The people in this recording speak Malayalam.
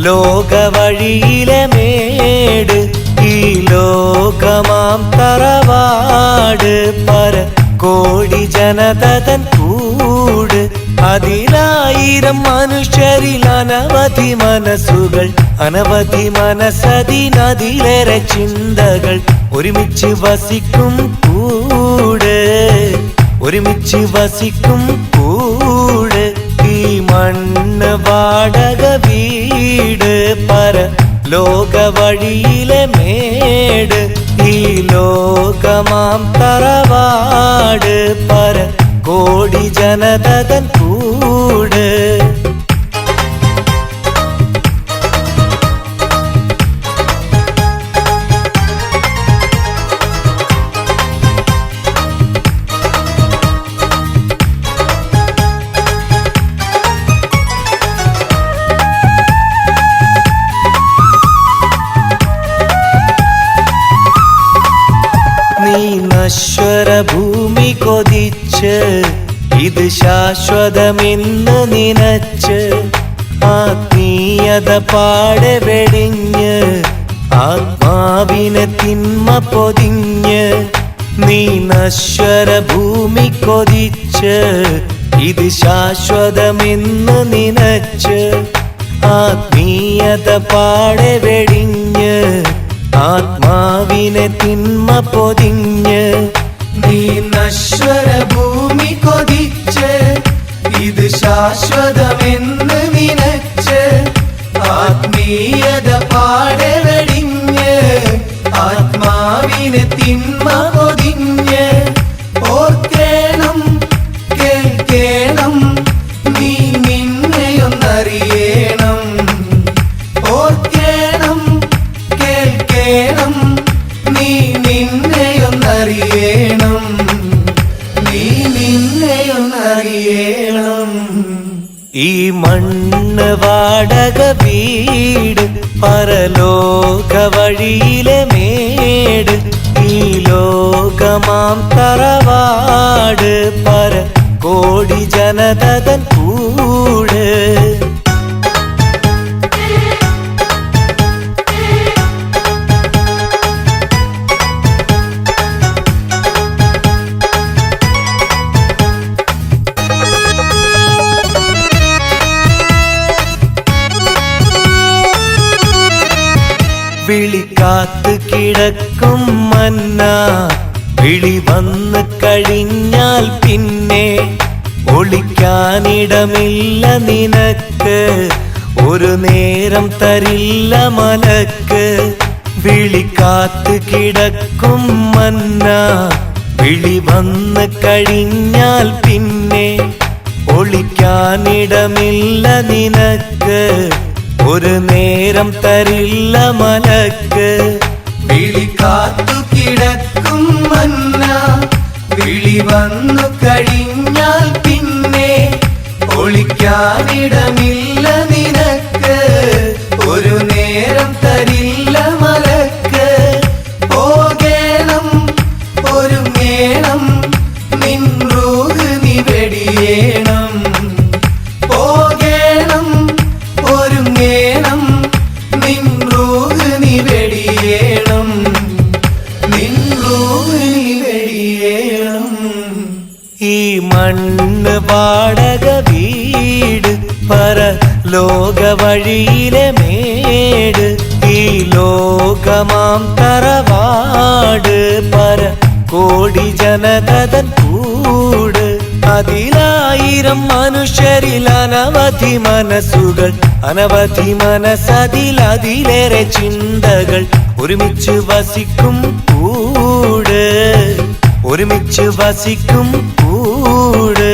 ലോക വഴിയിലെ മേട് ഈ ലോകമാം തറവാട് പര കോടി ജനതൻ കൂട് അതിലായിരം മനുഷ്യരിൽ അനവധി മനസ്സുകൾ അനവധി മനസ്സതിനതിലേറെ ചിന്തകൾ ഒരുമിച്ച് വസിക്കും കൂട് ഒരുമിച്ച് വസിക്കും കൂട് ഈ മണ്ണ് വാടക വീട് പര ലോക വഴിയിലെ മേട് ഈ ലോകമാം തറവാട് പര കോടി ജനതൻ കൂട് നശ്വര ഭൂമി കൊതിച്ച് ഇത് ശാശ്വതമെന്ന് നിനച്ച് ആത്മീയത പാടെ വെടിഞ്ഞ് ആത്മാവിനെ തിന്മ പൊതിഞ്ഞ് നീ നശ്വര ഭൂമി കൊതിച്ച് ഇത് ശാശ്വതമെന്ന് നിനച്ച് ആത്മീയത പാടെ വെടിഞ്ഞ് ആത്മാവിനെ തിന്മ പൊതിഞ്ഞ് നീ നശ്വര ഭൂമി കൊതിച്ച് ഇത് ശാശ്വതമെന്ന് നിനച്ച് ആത്മീയത പാടെ വെടിഞ്ഞ് ആത്മാവിനെ തിന്മ പൊതിഞ്ഞ് ഓർക്കേണം കേൾക്കേണം നീ നിന്നെയൊന്നറിയണം ഓർക്കേണം കേൾക്കേണം നീ നിന്നെയൊന്നറിയണം നീ നിന്നെയൊന്നറിയണം ഈ മണ്ണ് വാടക വീട് പരലോക വഴിയിലെ മേട് ഈ ലോകമാം തറവാട് പര കോടി ജനതൻ കൂട് വിളിക്കാത്ത് കിടക്കും മന്ന വിളി വന്ന് കഴിഞ്ഞാൽ പിന്നെ ഒളിക്കാനിടമില്ല നിനക്ക് ഒരു നേരം തരില്ല മലക്ക് വിളിക്കാത്ത് കിടക്കും മന്ന വിളി വന്ന് കഴിഞ്ഞാൽ പിന്നെ ഒളിക്കാനിടമില്ല നിനക്ക് ഒരു നേരം തരില്ല മലക്ക് വിളിക്കാത്തു കിടക്കും മന്ന വിളി വന്നു കഴിഞ്ഞാൽ പിന്നെ ഒളിക്കാനിടമില്ല നിനക്ക് ഒരു നേരം തരില്ല മലക്ക് പോകേണം ഒരുങ്ങേണം നിൻ റൂഹ് നീ വെടിയേണം പോകേണം ഒരുങ്ങേണം നിൻ റൂഹ് നീ വെടിയേണം നിൻ റൂഹ് നീ വെടിയേണം ഈ മണ്ണ് വാടക വീട് പര ലോക വഴിയിലെ മേട് ഈ ലോകമാം തറവാട് പര കോടി ജനതൻ കൂട് അതിലായിരം മനുഷ്യരിൽ അനവധി മനസ്സുകൾ അനവധി മനസ്സതിലതിലേറെ ചിന്തകൾ ഒരുമിച്ച് വസിക്കും കൂട് ഒരുമിച്ച് വസിക്കും കൂട്